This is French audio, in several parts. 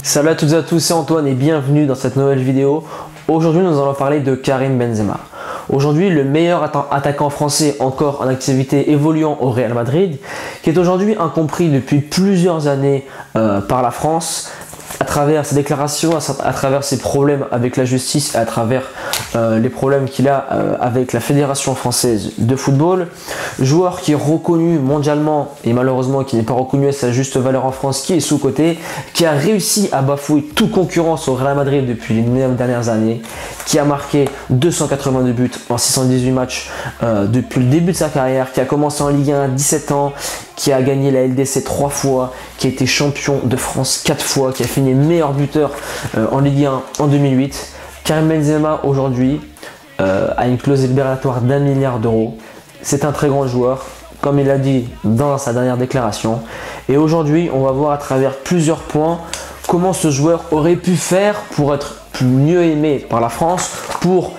Salut à toutes et à tous, c'est Antoine et bienvenue dans cette nouvelle vidéo. Aujourd'hui nous allons parler de Karim Benzema. Aujourd'hui le meilleur attaquant français encore en activité évoluant au Real Madrid, qui est aujourd'hui incompris depuis plusieurs années par la France, à travers ses déclarations, à travers ses problèmes avec la justice et à travers les problèmes qu'il a avec la Fédération française de football. Joueur qui est reconnu mondialement et malheureusement qui n'est pas reconnu à sa juste valeur en France, qui est sous-coté, qui a réussi à bafouer toute concurrence au Real Madrid depuis les 9 dernières années, qui a marqué 282 buts en 618 matchs depuis le début de sa carrière, qui a commencé en Ligue 1 à 17 ans, qui a gagné la LDC 3 fois, qui a été champion de France 4 fois, qui a fini meilleur buteur en Ligue 1 en 2008. Karim Benzema aujourd'hui a une clause libératoire d'1 milliard d'euros. C'est un très grand joueur, comme il l'a dit dans sa dernière déclaration. Et aujourd'hui, on va voir à travers plusieurs points comment ce joueur aurait pu faire pour être mieux aimé par la France, pour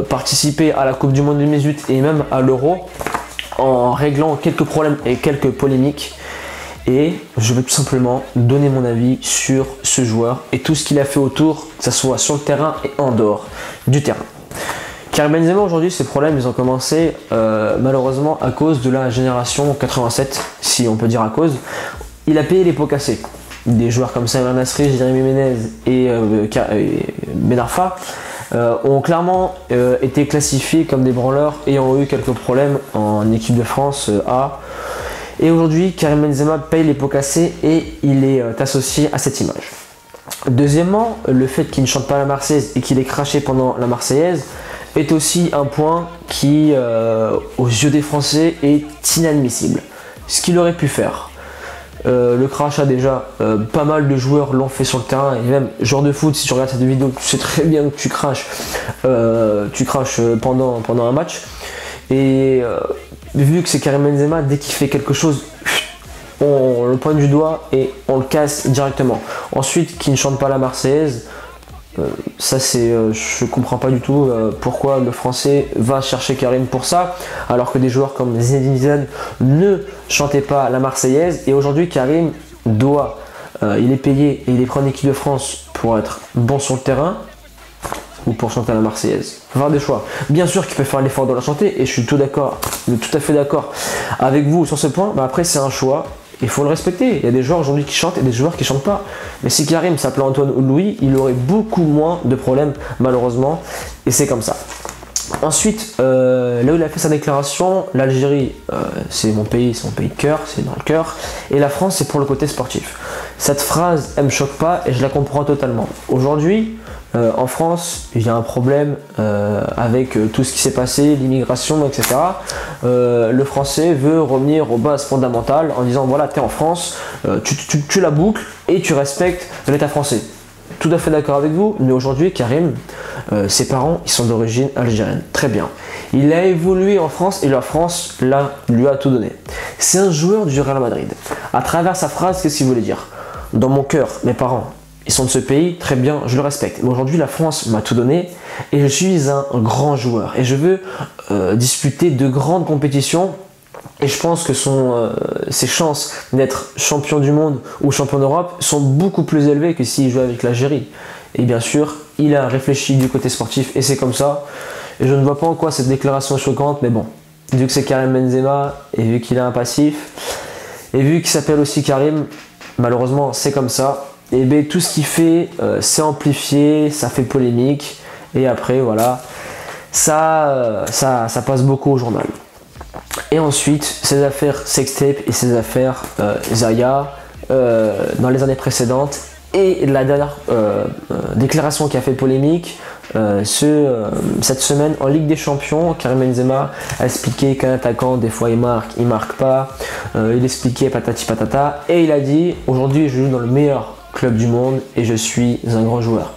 participer à la Coupe du Monde 2018 et même à l'Euro, en réglant quelques problèmes et quelques polémiques. Et je vais tout simplement donner mon avis sur ce joueur et tout ce qu'il a fait autour, que ce soit sur le terrain et en dehors du terrain. Karim Benzema aujourd'hui, ses problèmes ils ont commencé malheureusement à cause de la génération 87, si on peut dire à cause. Il a payé les pots cassés. Des joueurs comme Samir Nasri, Jérémy Ménez et Ben Arfa ont clairement été classifiés comme des branleurs et ont eu quelques problèmes en équipe de France A. Et aujourd'hui, Karim Benzema paye les pots cassés et il est associé à cette image. Deuxièmement, le fait qu'il ne chante pas la Marseillaise et qu'il ait craché pendant la Marseillaise est aussi un point qui, aux yeux des Français, est inadmissible. Ce qu'il aurait pu faire. Le crachat déjà, pas mal de joueurs l'ont fait sur le terrain et même joueur de foot, si tu regardes cette vidéo, tu sais très bien que tu craches pendant un match. Et vu que c'est Karim Benzema, dès qu'il fait quelque chose, on le pointe du doigt et on le casse directement. Ensuite, qu'il ne chante pas la Marseillaise, ça c'est, je comprends pas du tout pourquoi le Français va chercher Karim pour ça, alors que des joueurs comme Zinedine Zidane ne chantaient pas la Marseillaise. Et aujourd'hui, Karim doit, il est payé et il est pris en équipe de France pour être bon sur le terrain ou pour chanter la Marseillaise. Il faut faire des choix. Bien sûr qu'il peut faire l'effort de la chanter et je suis tout à fait d'accord avec vous sur ce point. Mais après, c'est un choix. Il faut le respecter. Il y a des joueurs aujourd'hui qui chantent et des joueurs qui chantent pas. Mais si Karim s'appelait Antoine ou Louis, il aurait beaucoup moins de problèmes, malheureusement. Et c'est comme ça. Ensuite, là où il a fait sa déclaration, l'Algérie, c'est mon pays de cœur, c'est dans le cœur. Et la France, c'est pour le côté sportif. Cette phrase, elle me choque pas et je la comprends totalement. Aujourd'hui, en France, il y a un problème avec tout ce qui s'est passé, l'immigration, etc. Le Français veut revenir aux bases fondamentales en disant voilà, tu es en France, tu la boucles et tu respectes l'État français. Tout à fait d'accord avec vous, mais aujourd'hui, Karim, ses parents, ils sont d'origine algérienne. Très bien. Il a évolué en France et la France, là, lui a tout donné. C'est un joueur du Real Madrid. À travers sa phrase, qu'est-ce qu'il voulait dire? Dans mon cœur, mes parents, ils sont de ce pays, très bien, je le respecte. Mais aujourd'hui, la France m'a tout donné et je suis un grand joueur. Et je veux disputer de grandes compétitions. Et je pense que ses chances d'être champion du monde ou champion d'Europe sont beaucoup plus élevées que s'il jouait avec l'Algérie. Et bien sûr, il a réfléchi du côté sportif et c'est comme ça. Et je ne vois pas en quoi cette déclaration est choquante, mais bon, vu que c'est Karim Benzema et vu qu'il a un passif, et vu qu'il s'appelle aussi Karim, malheureusement c'est comme ça. Et bien tout ce qu'il fait, c'est amplifié, ça fait polémique. Et après, voilà, ça passe beaucoup au journal. Et ensuite, ses affaires sextape et ses affaires Zaya dans les années précédentes. Et la dernière déclaration qui a fait polémique, cette semaine en Ligue des Champions, Karim Benzema a expliqué qu'un attaquant, des fois il marque pas. Il expliquait patati patata. Et il a dit, aujourd'hui je joue dans le meilleur club du monde et je suis un grand joueur.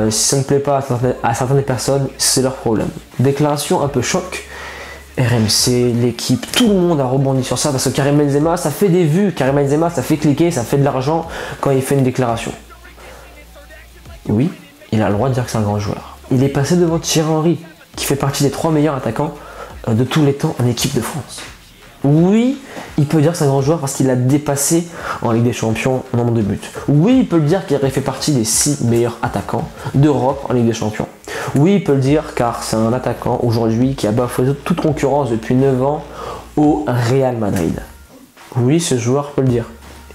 Si ça ne plaît pas à certaines personnes, c'est leur problème. Déclaration un peu choc. RMC, l'équipe, tout le monde a rebondi sur ça parce que Karim Benzema, ça fait des vues, Karim Benzema, ça fait cliquer, ça fait de l'argent quand il fait une déclaration. Oui, il a le droit de dire que c'est un grand joueur. Il est passé devant Thierry Henry, qui fait partie des 3 meilleurs attaquants de tous les temps en équipe de France. Oui, il peut dire que c'est un grand joueur parce qu'il a dépassé en Ligue des Champions en nombre de buts. Oui, il peut le dire qu'il aurait fait partie des 6 meilleurs attaquants d'Europe en Ligue des Champions. Oui, il peut le dire car c'est un attaquant aujourd'hui qui a bafoué toute concurrence depuis 9 ans au Real Madrid. Oui, ce joueur peut le dire.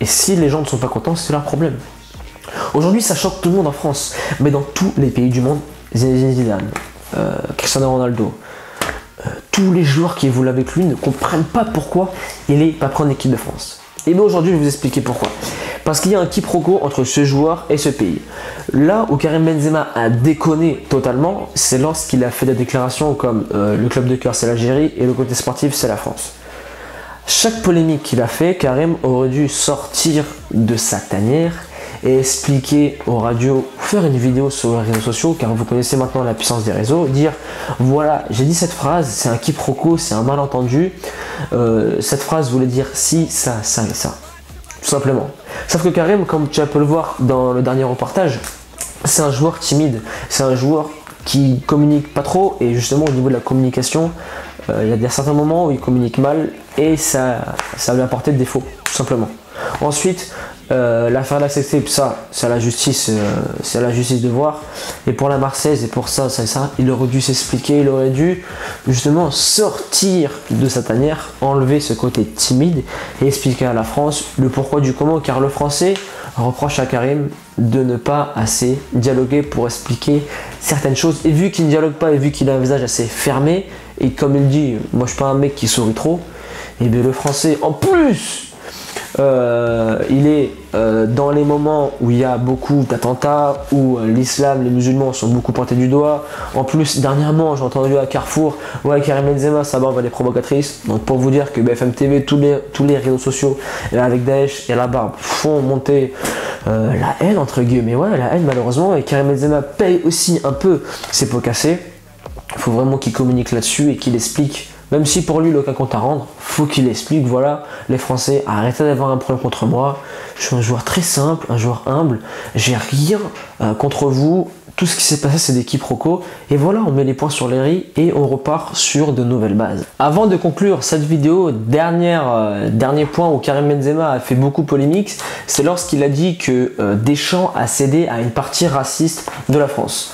Et si les gens ne sont pas contents, c'est leur problème. Aujourd'hui, ça choque tout le monde en France, mais dans tous les pays du monde, Zinedine Zidane, Cristiano Ronaldo, tous les joueurs qui évoluent avec lui ne comprennent pas pourquoi il n'est pas pris en équipe de France. Et bien aujourd'hui, je vais vous expliquer pourquoi. Parce qu'il y a un quiproquo entre ce joueur et ce pays. Là où Karim Benzema a déconné totalement, c'est lorsqu'il a fait des déclarations comme le club de cœur c'est l'Algérie et le côté sportif c'est la France. Chaque polémique qu'il a fait, Karim aurait dû sortir de sa tanière et expliquer aux radios, faire une vidéo sur les réseaux sociaux, car vous connaissez maintenant la puissance des réseaux, dire voilà, j'ai dit cette phrase, c'est un quiproquo, c'est un malentendu, cette phrase voulait dire si, ça, ça et ça, tout simplement. Sauf que Karim, comme tu peux le voir dans le dernier reportage, c'est un joueur timide, c'est un joueur qui communique pas trop, et justement au niveau de la communication, il y a certains moments où il communique mal et ça lui a apporté des défauts, tout simplement. Ensuite, l'affaire d'Axextape, ça, c'est à la justice, de voir. Et pour la Marseillaise et pour ça, il aurait dû s'expliquer, il aurait dû justement sortir de sa tanière, enlever ce côté timide et expliquer à la France le pourquoi du comment, car le Français reproche à Karim de ne pas assez dialoguer pour expliquer certaines choses. Et vu qu'il ne dialogue pas et vu qu'il a un visage assez fermé, et comme il dit, moi je suis pas un mec qui sourit trop, et bien le Français en plus il est dans les moments où il y a beaucoup d'attentats, où l'islam, les musulmans sont beaucoup pointés du doigt. En plus, dernièrement, j'ai entendu à Carrefour, ouais, Karim Benzema, sa barbe elle est provocatrice. Donc pour vous dire que BFM TV, tous les réseaux sociaux, avec Daesh et la barbe, font monter la haine, entre guillemets. Ouais, la haine malheureusement, et Karim Benzema paye aussi un peu ses pots cassés. Il faut vraiment qu'il communique là-dessus et qu'il explique. Même si pour lui, il n'a aucun compte à rendre, faut qu'il explique, voilà, les Français, arrêtez d'avoir un problème contre moi. Je suis un joueur très simple, un joueur humble, j'ai rien contre vous. Tout ce qui s'est passé, c'est des quiproquos. Et voilà, on met les points sur les i et on repart sur de nouvelles bases. Avant de conclure cette vidéo, dernier point où Karim Benzema a fait beaucoup polémique, c'est lorsqu'il a dit que Deschamps a cédé à une partie raciste de la France.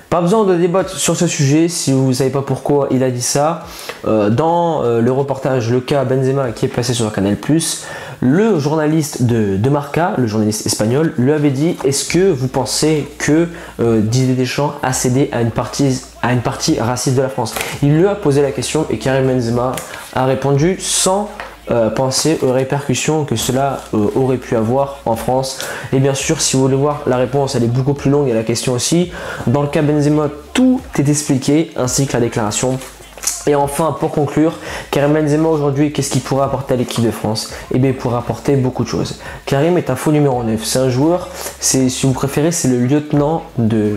Pas besoin de débattre sur ce sujet si vous ne savez pas pourquoi il a dit ça. Dans le reportage, le cas Benzema qui est passé sur Canal+, le journaliste de Marca, le journaliste espagnol, lui avait dit: est-ce que vous pensez que Didier Deschamps a cédé à une partie raciste de la France? Il lui a posé la question et Karim Benzema a répondu sans penser aux répercussions que cela aurait pu avoir en France. Et bien sûr, si vous voulez voir la réponse, elle est beaucoup plus longue et la question aussi. Dans le cas Benzema, tout est expliqué ainsi que la déclaration. Et enfin, pour conclure, Karim Benzema aujourd'hui, qu'est-ce qu'il pourrait apporter à l'équipe de France? Eh bien, il pourrait apporter beaucoup de choses. Karim est un faux numéro 9. C'est un joueur, si vous préférez, c'est le lieutenant de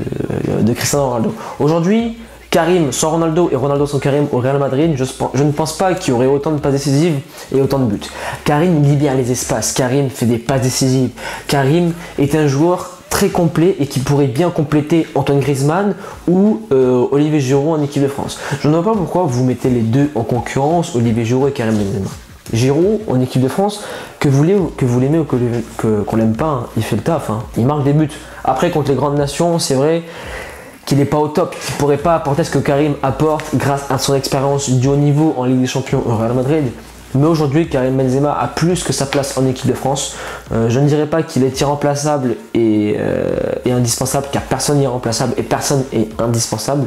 Cristiano Ronaldo. Aujourd'hui, Karim sans Ronaldo et Ronaldo sans Karim au Real Madrid, je ne pense pas qu'il y aurait autant de passes décisives et autant de buts. Karim libère les espaces, Karim fait des passes décisives. Karim est un joueur très complet et qui pourrait bien compléter Antoine Griezmann ou Olivier Giroud en équipe de France. Je ne vois pas pourquoi vous mettez les deux en concurrence, Olivier Giroud et Karim Benzema. Giroud en équipe de France, que vous l'aimez ou qu'on l'aime pas, hein, il fait le taf, hein, il marque des buts. Après, contre les grandes nations, c'est vrai qu'il n'est pas au top, qu'il ne pourrait pas apporter ce que Karim apporte grâce à son expérience du haut niveau en Ligue des Champions au Real Madrid. Mais aujourd'hui, Karim Benzema a plus que sa place en équipe de France. Je ne dirais pas qu'il est irremplaçable et indispensable, car personne n'est irremplaçable et personne est indispensable.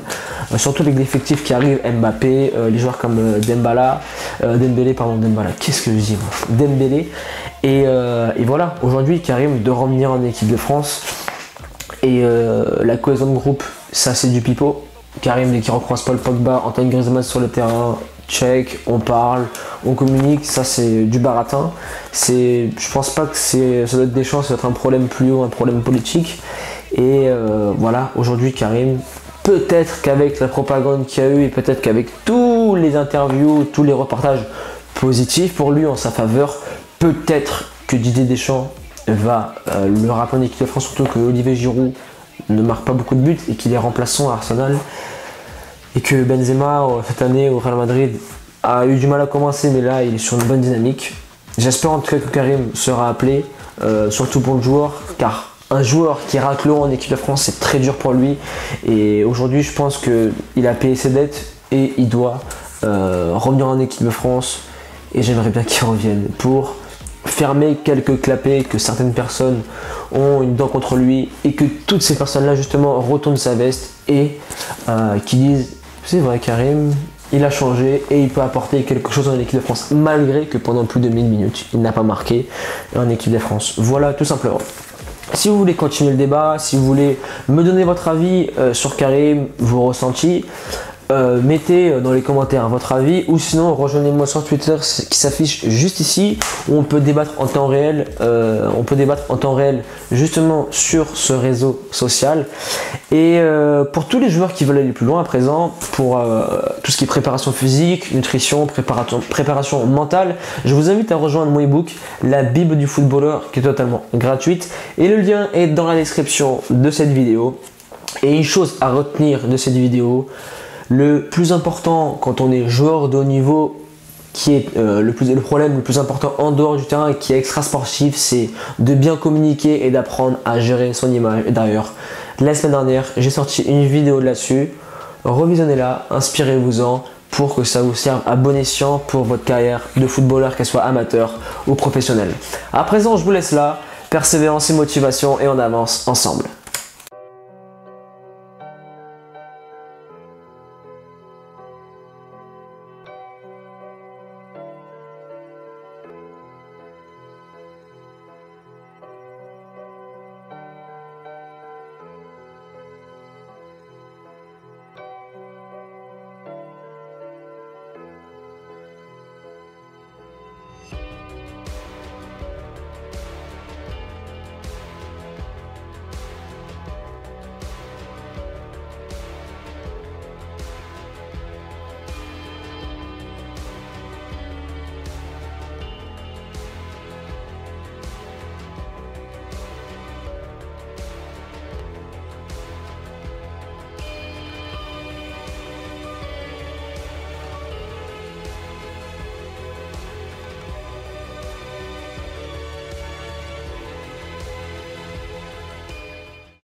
Surtout avec l'effectif qui arrive, Mbappé, les joueurs comme Dembélé, qu'est-ce que je dis moi, Dembélé. Et voilà, aujourd'hui, Karim doit revenir en équipe de France. Et la cohésion de groupe, ça c'est du pipeau. Karim, dès qu'il recroise Paul Pogba, Antoine Griezmann sur le terrain, check, on parle, on communique, ça c'est du baratin. Je pense pas que ça doit être des chances, ça doit être un problème plus haut, un problème politique. Et voilà, aujourd'hui Karim, peut-être qu'avec la propagande qu'il y a eu et peut-être qu'avec tous les interviews, tous les reportages positifs pour lui en sa faveur, peut-être que Didier Deschamps va le rappeler en équipe de France, surtout que Olivier Giroud ne marque pas beaucoup de buts et qu'il est remplaçant à Arsenal, et que Benzema cette année au Real Madrid a eu du mal à commencer, mais là il est sur une bonne dynamique. J'espère en tout cas que Karim sera appelé, surtout pour le joueur, car un joueur qui rate l'euro en équipe de France, c'est très dur pour lui. Et aujourd'hui, je pense qu'il a payé ses dettes et il doit revenir en équipe de France. Et j'aimerais bien qu'il revienne pour fermer quelques clapets que certaines personnes ont une dent contre lui, et que toutes ces personnes-là justement retournent sa veste et qui disent c'est vrai, Karim, il a changé et il peut apporter quelque chose en équipe de France, malgré que pendant plus de 1000 minutes, il n'a pas marqué en équipe de France. Voilà, tout simplement. Si vous voulez continuer le débat, si vous voulez me donner votre avis sur Karim, vos ressentis, mettez dans les commentaires votre avis, ou sinon rejoignez-moi sur Twitter qui s'affiche juste ici, où on peut débattre en temps réel. Justement sur ce réseau social. Et pour tous les joueurs qui veulent aller plus loin à présent, pour tout ce qui est préparation physique, nutrition, préparation mentale, je vous invite à rejoindre mon ebook La Bible du footballeur, qui est totalement gratuite, et le lien est dans la description de cette vidéo. Et une chose à retenir de cette vidéo: le plus important quand on est joueur de haut niveau, qui est le problème le plus important en dehors du terrain et qui est extra sportif, c'est de bien communiquer et d'apprendre à gérer son image. Et d'ailleurs, la semaine dernière, j'ai sorti une vidéo là-dessus. Revisionnez-la, inspirez-vous-en pour que ça vous serve à bon escient pour votre carrière de footballeur, qu'elle soit amateur ou professionnelle. À présent, je vous laisse là. Persévérance et motivation, et on avance ensemble.